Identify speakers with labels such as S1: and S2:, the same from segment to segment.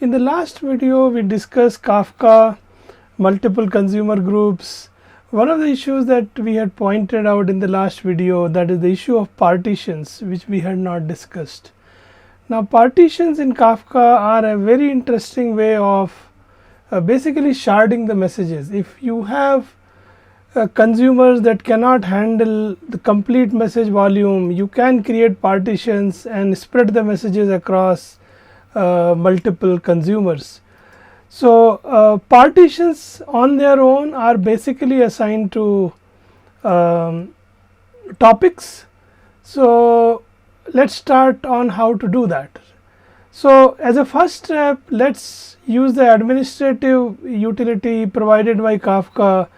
S1: In the last video we discussed Kafka, multiple consumer groups. One of the issues that we had pointed out in the last video, that is the issue of partitions, which we had not discussed. Now partitions in Kafka are a very interesting way of basically sharding the messages. If you have consumers that cannot handle the complete message volume, you can create partitions and spread the messages across multiple consumers. So partitions on their own are basically assigned to topics. So let's start on how to do that. So as a first step, let's use the administrative utility provided by Kafka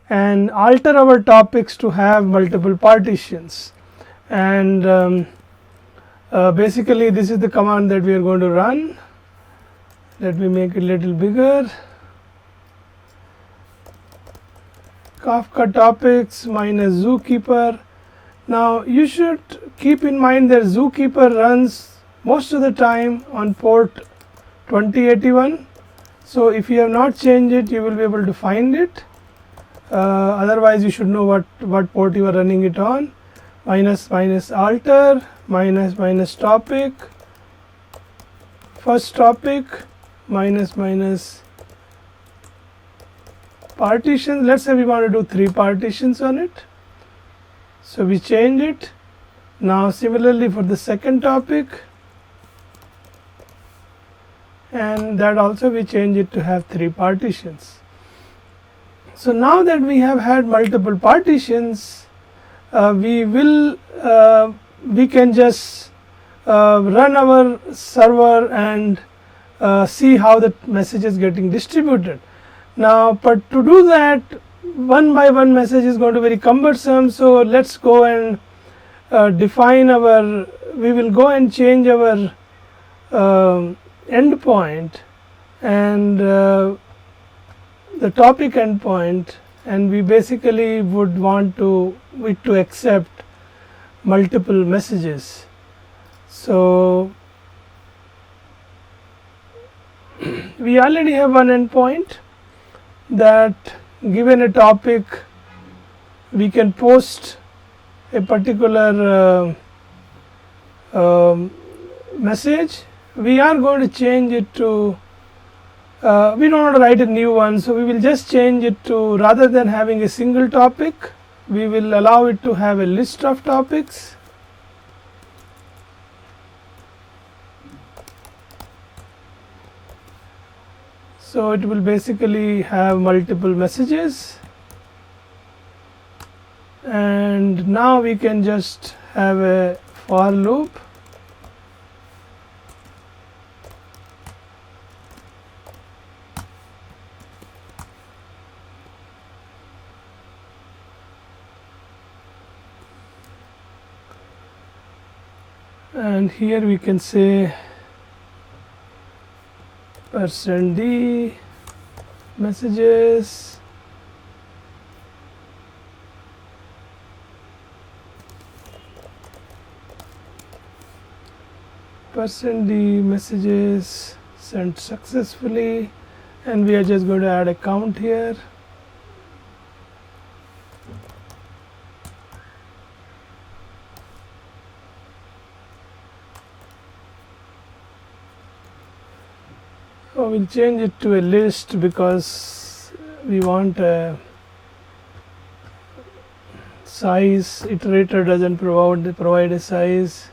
S1: and alter our topics to have multiple partitions. And basically this is the command that we are going to run. Let me make it a little bigger. Kafka topics minus zookeeper. Now you should keep in mind that zookeeper runs most of the time on port 2081. So if you have not changed it, you will be able to find it. Otherwise you should know what port you are running it on. Minus alter, minus topic, first topic, minus partitions. Let's say we want to do 3 partitions on it. So we change it. Now similarly for the second topic, and that also we change it to have 3 partitions. So now that we have had multiple partitions, we can just run our server and see how the message is getting distributed. Now but to do that, one by one message is going to be very cumbersome. So let's go and define our, we will go and change our endpoint and the topic endpoint, and we basically would want it to accept multiple messages. So we already have one endpoint that given a topic we can post a particular message. We are going to change it to we don't want to write a new one, so we will just change it to, rather than having a single topic, we will allow it to have a list of topics. So it will basically have multiple messages, and now we can just have a for loop. And here we can say %d messages, %d messages sent successfully, and we are just going to add a count here. So we'll change it to a list because we want a size. Iterator doesn't provide a size.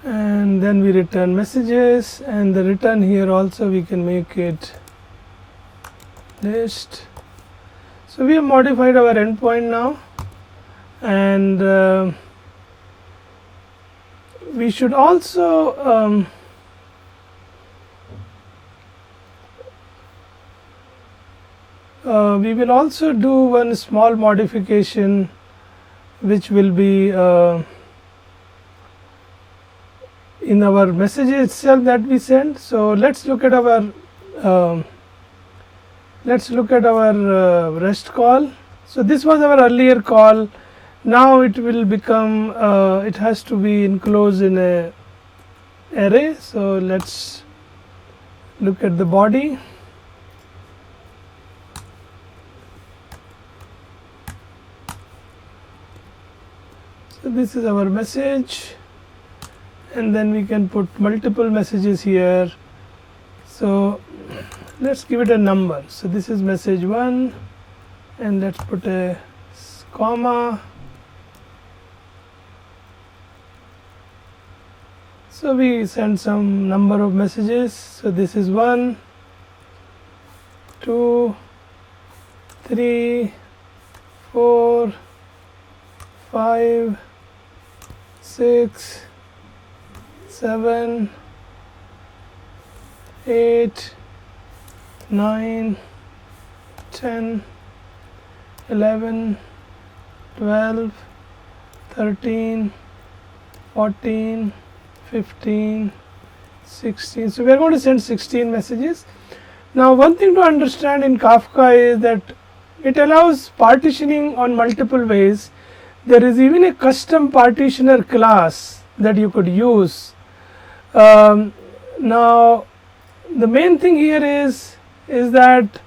S1: And then we return messages, and the return here also we can make it list. So we have modified our endpoint now, and we should also we will also do one small modification which will be in our message itself that we send. So let's look at our REST call. So this was our earlier call. Now it will become it has to be enclosed in a array. So let's look at the body. So this is our message, and then we can put multiple messages here. So let's give it a number. So this is message 1, and let's put a comma. So we send some number of messages. So this is 1, 2, 3, 4, 5, 6, 7, 8, 9, 10, 11, 12, 13, 14, 15, 16. So we are going to send 16 messages. Now one thing to understand in Kafka is that it allows partitioning on multiple ways. There is even a custom partitioner class that you could use. Now the main thing here is that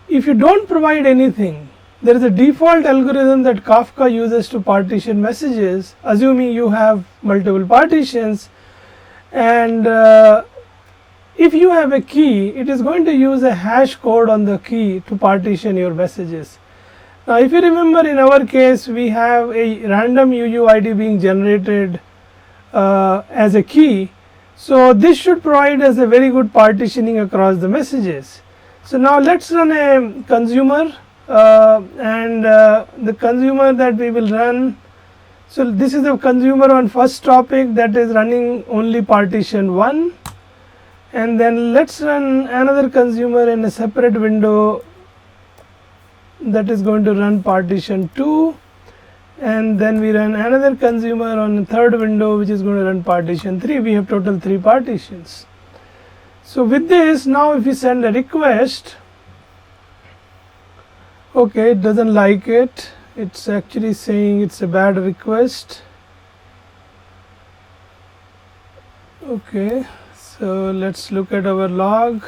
S1: if you don't provide anything, there is a default algorithm that Kafka uses to partition messages, assuming you have multiple partitions, and if you have a key, it is going to use a hash code on the key to partition your messages. Now if you remember, in our case we have a random UUID being generated as a key, so this should provide us a very good partitioning across the messages. So now let's run a consumer, and the consumer that we will run, so this is the consumer on first topic that is running only partition 1, and then let's run another consumer in a separate window that is going to run partition 2, and then we run another consumer on the third window which is going to run partition 3. We have total 3 partitions. So with this, now if we send a request, okay, it doesn't like it, it's actually saying it's a bad request. Okay, so let's look at our log.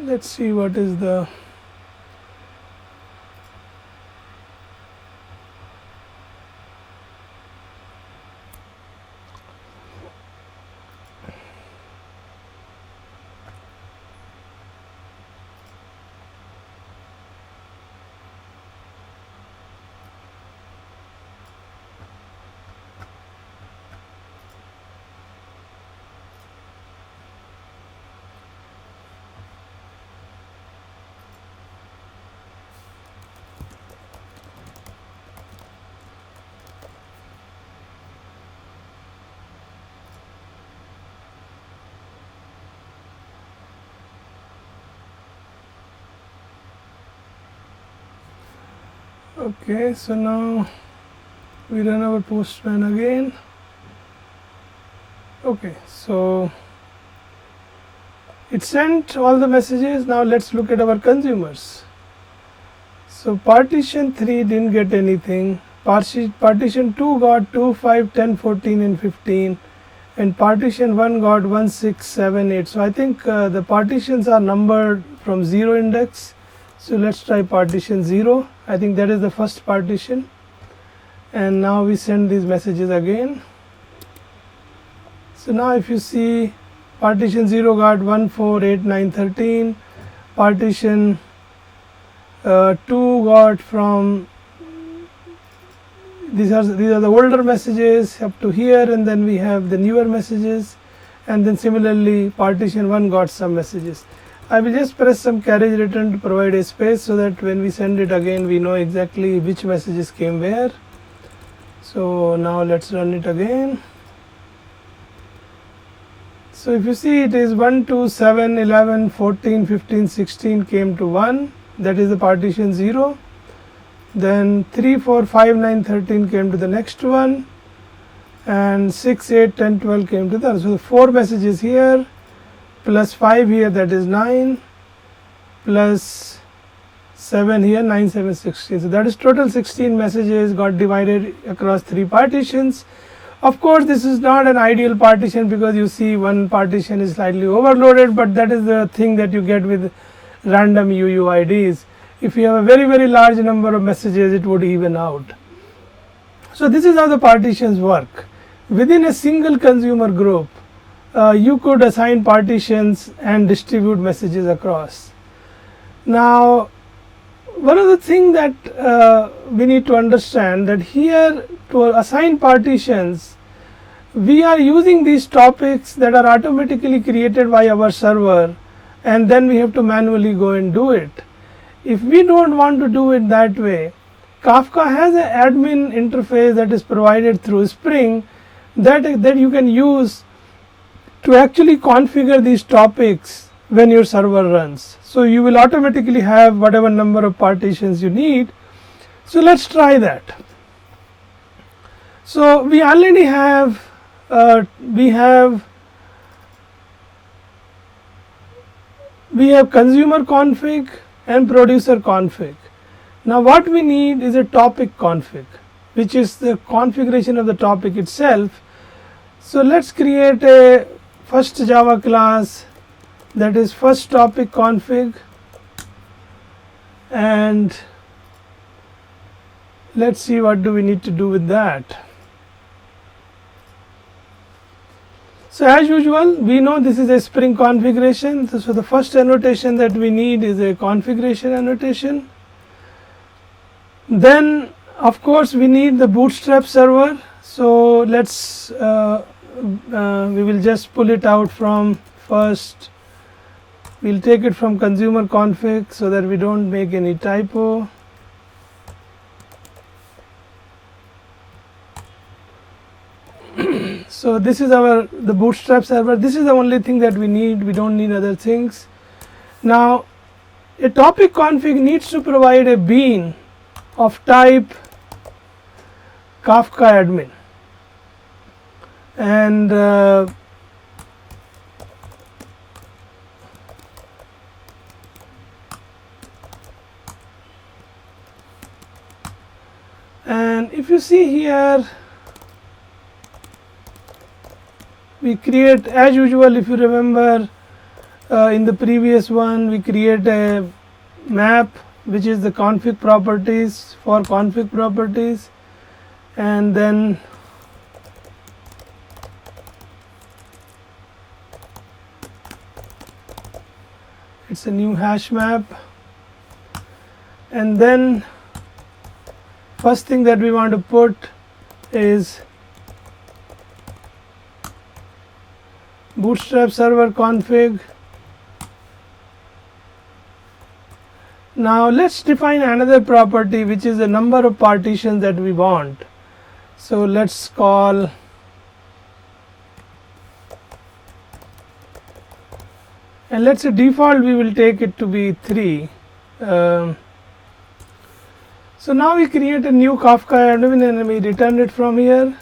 S1: Let's see what is the okay, so now we run our Postman again. Okay, so it sent all the messages. Now let's look at our consumers. So partition 3 didn't get anything, partition 2 got 2, 5, 10, 14 and 15, and partition 1 got 1, 6, 7, 8. So I think the partitions are numbered from 0 index. So let's try partition 0. I think that is the first partition, and now we send these messages again. So now if you see, partition 0 got 1, 4, 8, 9, 13, partition 2 got from, these are the older messages up to here, and then we have the newer messages, and then similarly partition 1 got some messages. I will just press some carriage return to provide a space so that when we send it again we know exactly which messages came where. So now let's run it again. So if you see, it is 1, 2, 7, 11, 14, 15, 16 came to 1, that is the partition 0. Then 3, 4, 5, 9, 13 came to the next one, and 6, 8, 10, 12 came to the other. So, the 4 messages here plus 5 here, that is 9, plus 7 here, 9, 7, 16. So, that is total 16 messages got divided across 3 partitions. Of course, this is not an ideal partition because you see one partition is slightly overloaded, but that is the thing that you get with random UUIDs. If you have a very large number of messages, it would even out. So, this is how the partitions work. Within a single consumer group, you could assign partitions and distribute messages across. Now, one of the things that we need to understand, that here to assign partitions, we are using these topics that are automatically created by our server, and then we have to manually go and do it. If we don't want to do it that way, Kafka has an admin interface that is provided through Spring that you can use to actually configure these topics when your server runs. So, you will automatically have whatever number of partitions you need. So, let us try that. So, we already have consumer config and producer config. Now, what we need is a topic config, which is the configuration of the topic itself. So, let us create a first Java class, that is first topic config, and let us see what do we need to do with that. So, as usual, we know this is a Spring configuration. So, the first annotation that we need is a configuration annotation. Then, of course, we need the Bootstrap server. So, let's we will just pull it out from first. We will take it from consumer config so that we don't make any typo. So, this is the Bootstrap server. This is the only thing that we need. We don't need other things. Now, a topic config needs to provide a bean of type Kafka admin, and if you see here, we create, as usual, if you remember in the previous one, we create a map which is the config properties for config properties, and then it's a new hash map, and then first thing that we want to put is Bootstrap server config. Now, let us define another property, which is the number of partitions that we want. So, let us call and let us say default we will take it to be 3. So, now we create a new Kafka admin and we return it from here.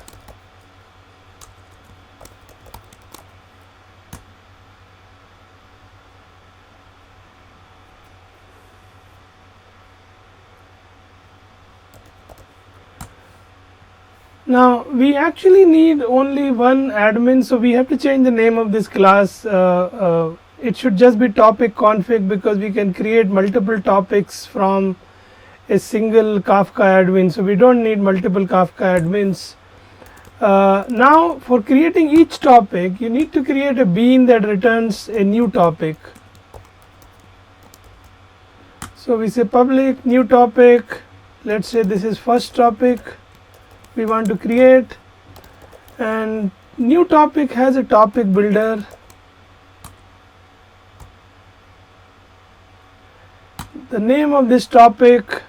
S1: Now, we actually need only one admin, so we have to change the name of this class. It should just be topic config, because we can create multiple topics from a single Kafka admin. So, we don't need multiple Kafka admins. Now, for creating each topic, you need to create a bean that returns a new topic. So, we say public new topic, let us say this is first topic we want to create, and new topic has a topic builder. The name of this topic,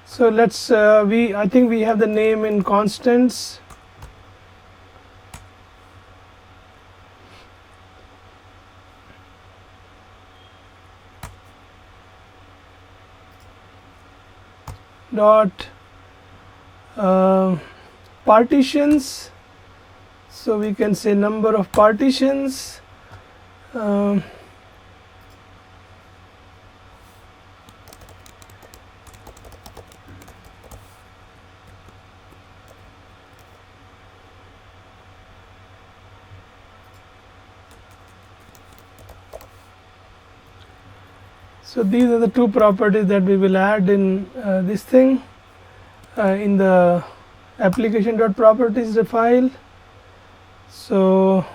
S1: so let's I think we have the name in constants. Dot partitions, So we can say number of partitions, so these are the two properties that we will add in this thing in the application.properties file. So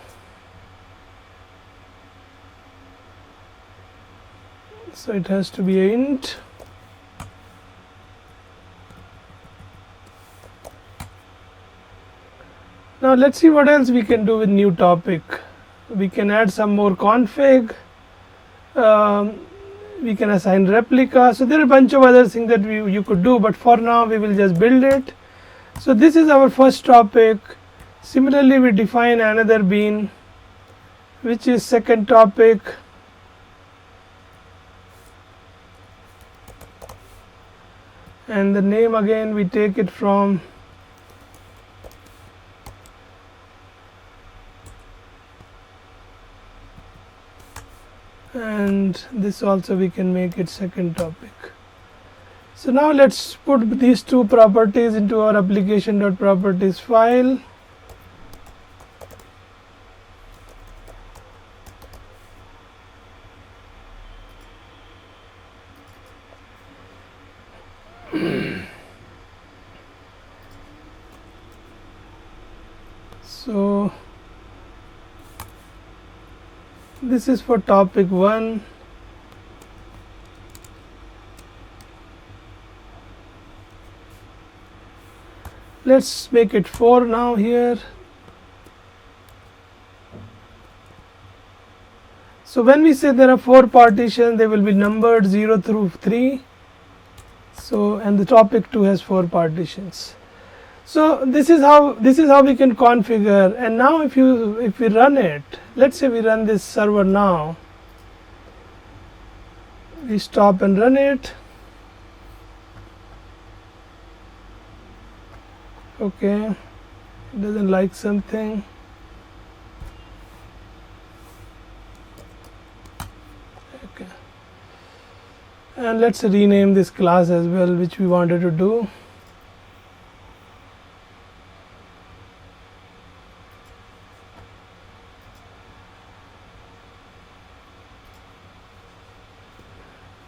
S1: it has to be an int. Now let's see what else we can do with new topic. We can add some more config. We can assign replica. So there are a bunch of other things that you could do, but for now we will just build it. So this is our first topic. Similarly, we define another bean, which is second topic. And the name again we take it from and this also we can make it second topic. So now let's put these two properties into our application.properties file. So this is for topic 1. Let's make it 4 now here. So when we say there are 4 partitions, they will be numbered 0 through 3. So and the topic 2 has 4 partitions. So this is how we can configure. And now if we run it, let's say we run this server now. We stop and run it. Okay, it doesn't like something. Okay, and let's rename this class as well, which we wanted to do.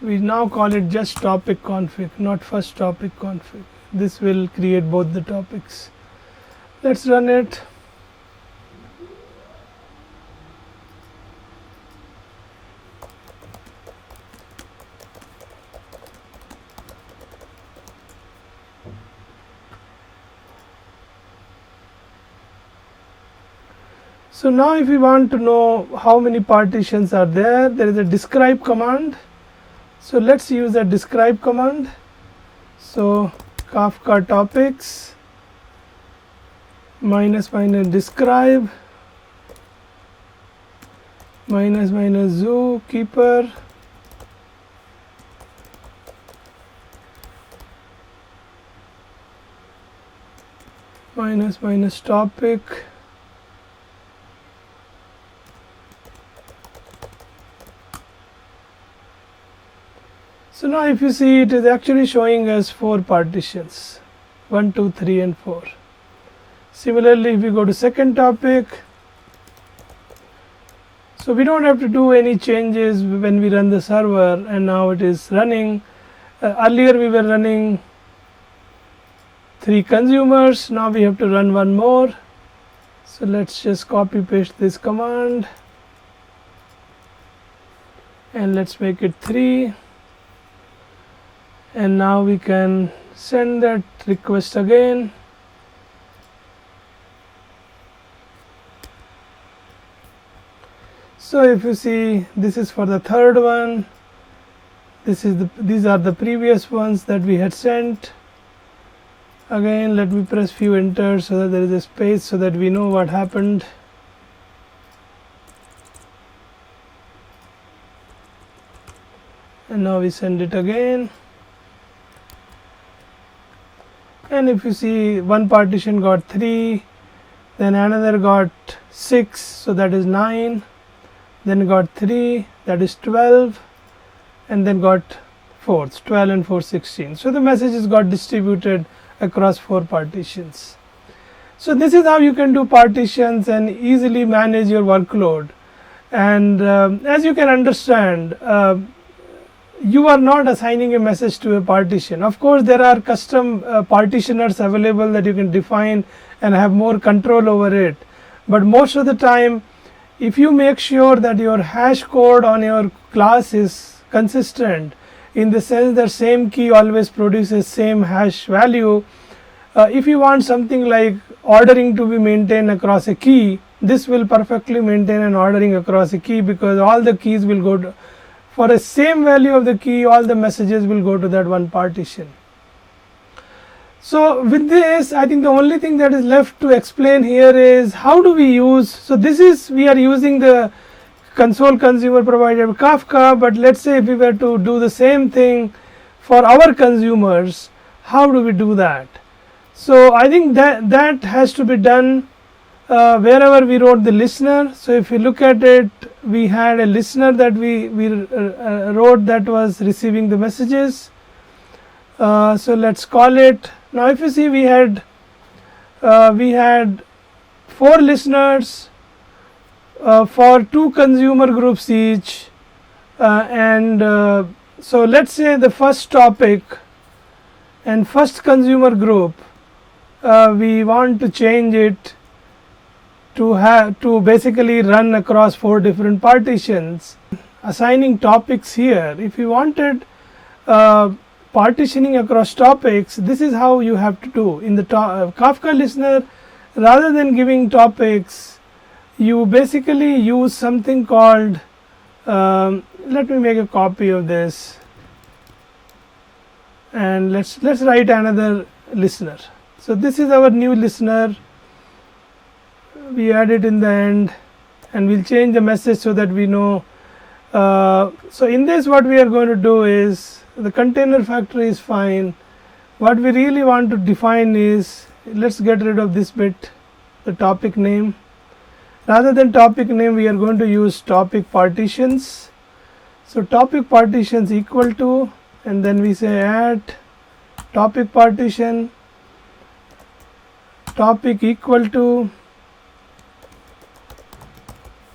S1: We now call it just topic config, not first topic config. This will create both the topics. Let's run it. So now if we want to know how many partitions are there, there is a describe command. So let's use the describe command. So Kafka topics minus describe minus zookeeper minus topic So now if you see, it is actually showing us 4 partitions, 1, 2, 3 and 4. Similarly, if we go to second topic, so we don't have to do any changes when we run the server, and now it is running. Earlier we were running 3 consumers, now we have to run 1 more. So let's just copy paste this command and let's make it 3. And now we can send that request again. So if you see, this is for the third one. These are the previous ones that we had sent. Again, let me press few enters so that there is a space so that we know what happened. And now we send it again. And if you see, one partition got 3, then another got 6, so that is 9, then got 3, that is 12, and then got 4, 12 and 4, 16. So the messages got distributed across 4 partitions. So this is how you can do partitions and easily manage your workload. And as you can understand, you are not assigning a message to a partition. Of course, there are custom partitioners available that you can define and have more control over it. But most of the time, if you make sure that your hash code on your class is consistent, in the sense that same key always produces same hash value, if you want something like ordering to be maintained across a key, this will perfectly maintain an ordering across a key, because all the keys will go to, for a same value of the key, all the messages will go to that one partition. So with this, I think the only thing that is left to explain here is how do we use, so this is, we are using the console consumer provided Kafka, but let's say if we were to do the same thing for our consumers, how do we do that? So I think that has to be done wherever we wrote the listener. So if you look at it, we had a listener that we wrote that was receiving the messages. So let's call it. Now if you see, we had 4 listeners for 2 consumer groups each, and so let's say the first topic and first consumer group, we want to change it to basically run across 4 different partitions. Assigning topics here, if you wanted partitioning across topics, this is how you have to do. In the Kafka listener, rather than giving topics, you basically use something called, let me make a copy of this, and let's write another listener. So this is our new listener, we add it in the end, and we'll change the message so that we know. So in this, what we are going to do is, the container factory is fine. What we really want to define is, let's get rid of this bit, the topic name. Rather than topic name, we are going to use topic partitions. So topic partitions equal to, and then we say add topic partition, topic equal to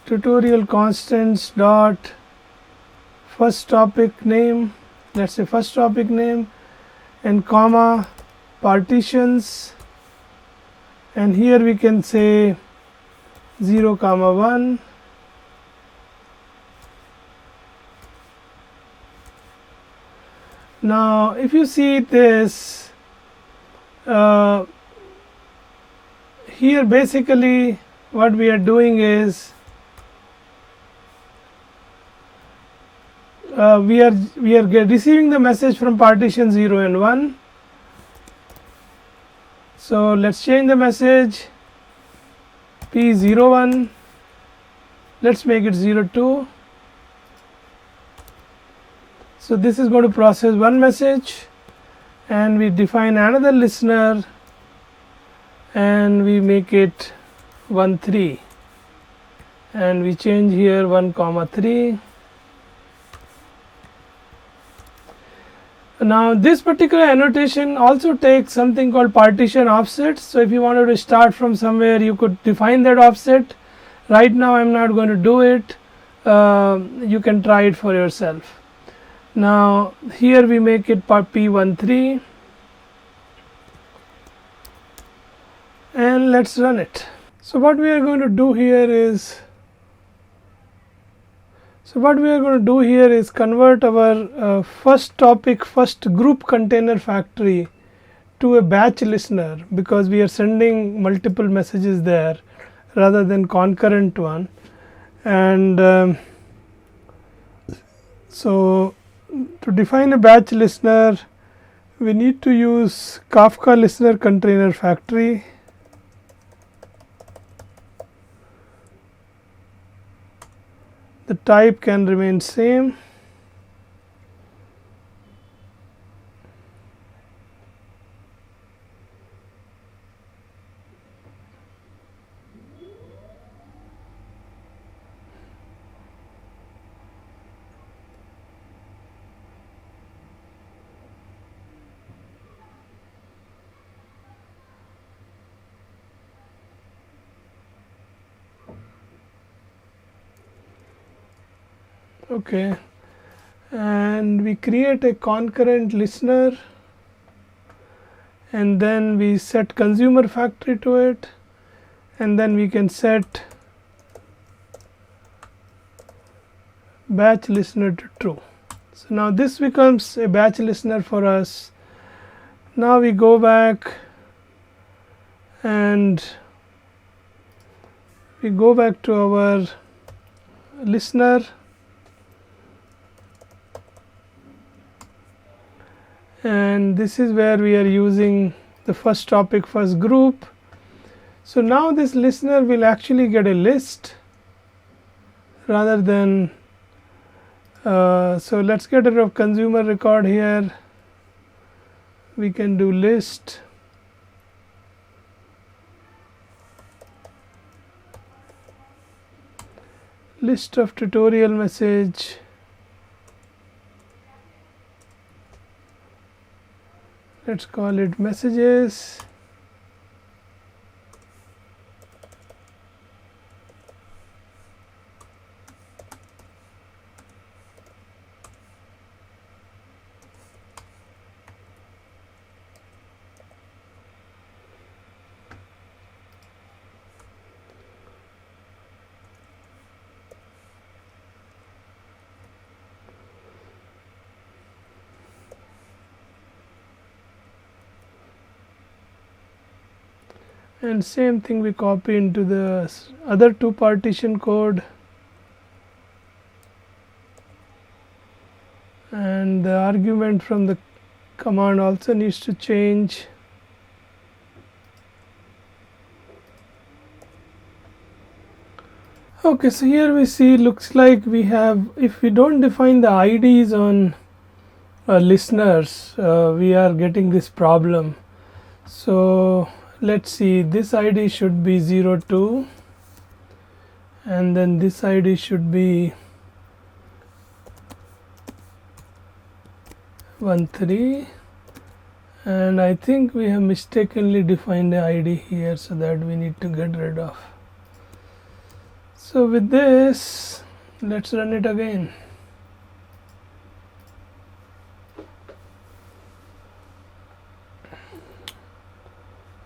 S1: tutorial constants dot first topic name, let's say first topic name, and comma partitions, and here we can say 0, 1. Now if you see this, here basically what we are doing is, we are receiving the message from partition 0 and 1. So let's change the message, P01, let's make it 02. So this is going to process one message, and we define another listener and we make it 13, and we change here 1, 3. Now this particular annotation also takes something called partition offset. So if you wanted to start from somewhere, you could define that offset. Right now I am not going to do it, you can try it for yourself. Now here we make it P13, and let's run it. So what we are going to do here is, convert our first topic, first group container factory to a batch listener, because we are sending multiple messages there rather than concurrent one. And so to define a batch listener, we need to use Kafka listener container factory. The type can remain same. Okay, and we create a concurrent listener, and then we set consumer factory to it, and then we can set batch listener to true. So now this becomes a batch listener for us. Now we go back and we go back to our listener, and this is where we are using the first topic, first group. So now this listener will actually get a list rather than so let's get rid of consumer record here. We can do list, list of tutorial message, let's call it messages, and same thing we copy into the other two partition code, and the argument from the command also needs to change. Okay, so here we see, looks like we have, if we don't define the IDs on listeners, we are getting this problem. So let's see, this ID should be 02, and then this ID should be 13, and I think we have mistakenly defined the ID here, so that we need to get rid of. So with this, let's run it again.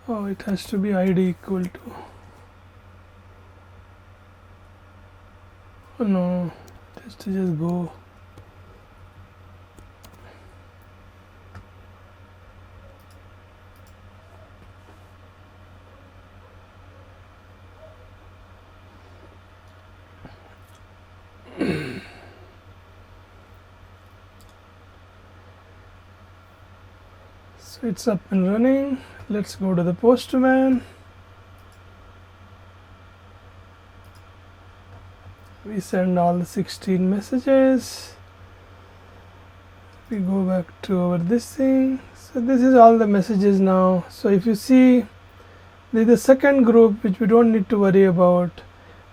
S1: Oh, it has to be ID equal to, oh no, it has to just go. So it's up and running. Let's go to the Postman. We send all the 16 messages. We go back to our this thing. So this is all the messages now. So if you see, there's the second group which we don't need to worry about.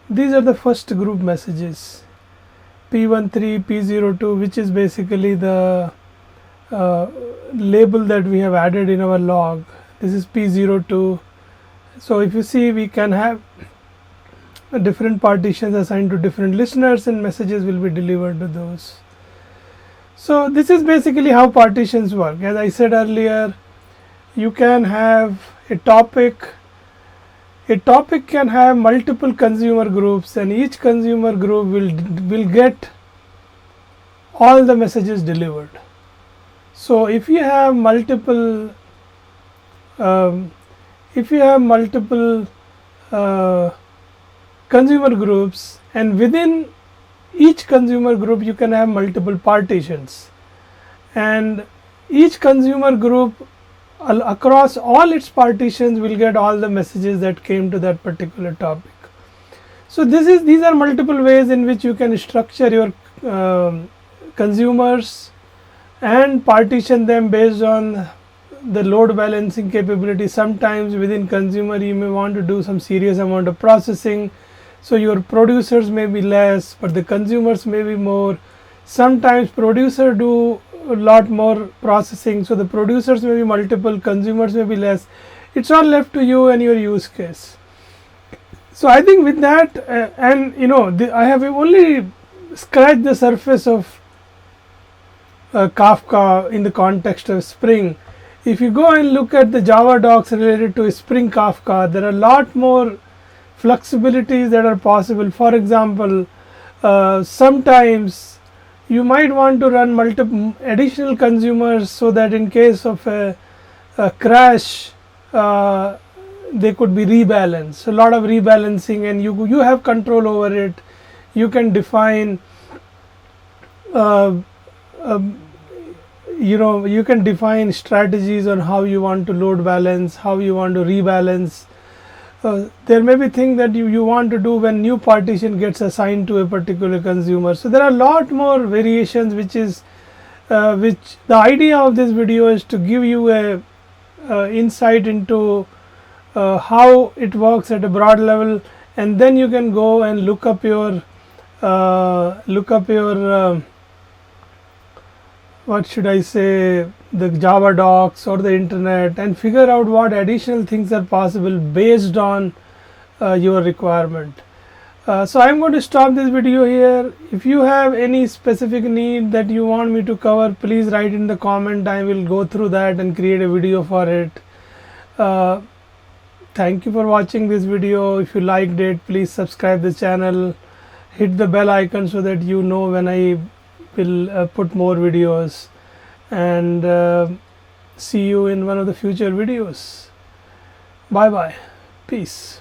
S1: These are the first group messages, P13, P02, which is basically the label that we have added in our log. This is P02. So if you see, we can have different partitions assigned to different listeners, and messages will be delivered to those. So this is basically how partitions work. As I said earlier, you can have a topic. A topic can have multiple consumer groups, and each consumer group will get all the messages delivered. So if you have multiple consumer groups, and within each consumer group you can have multiple partitions, and each consumer group across all its partitions will get all the messages that came to that particular topic. So these are multiple ways in which you can structure your consumers and partition them based on the load balancing capability. Sometimes within consumer you may want to do some serious amount of processing, so your producers may be less but the consumers may be more. Sometimes producer do a lot more processing, so the producers may be multiple, consumers may be less. It's all left to you and your use case. So I think with that, and I have only scratch the surface of Kafka in the context of Spring. If you go and look at the Java docs related to Spring Kafka, there are a lot more flexibilities that are possible. For example, sometimes you might want to run multiple additional consumers so that in case of a crash, they could be rebalanced. So, a lot of rebalancing, and you have control over it. You can define you can define strategies on how you want to load balance, how you want to rebalance. There may be things that you want to do when new partition gets assigned to a particular consumer. So there are a lot more variations, which the idea of this video is to give you a insight into how it works at a broad level, and then you can go and look up your what should I say, the Java docs or the internet, and figure out what additional things are possible based on your requirement. So I am going to stop this video here. If you have any specific need that you want me to cover, please write in the comment. I will go through that and create a video for it. Thank you for watching this video. If you liked it, please subscribe the channel, hit the bell icon so that you know when I will put more videos, and see you in one of the future videos. Bye bye. Peace.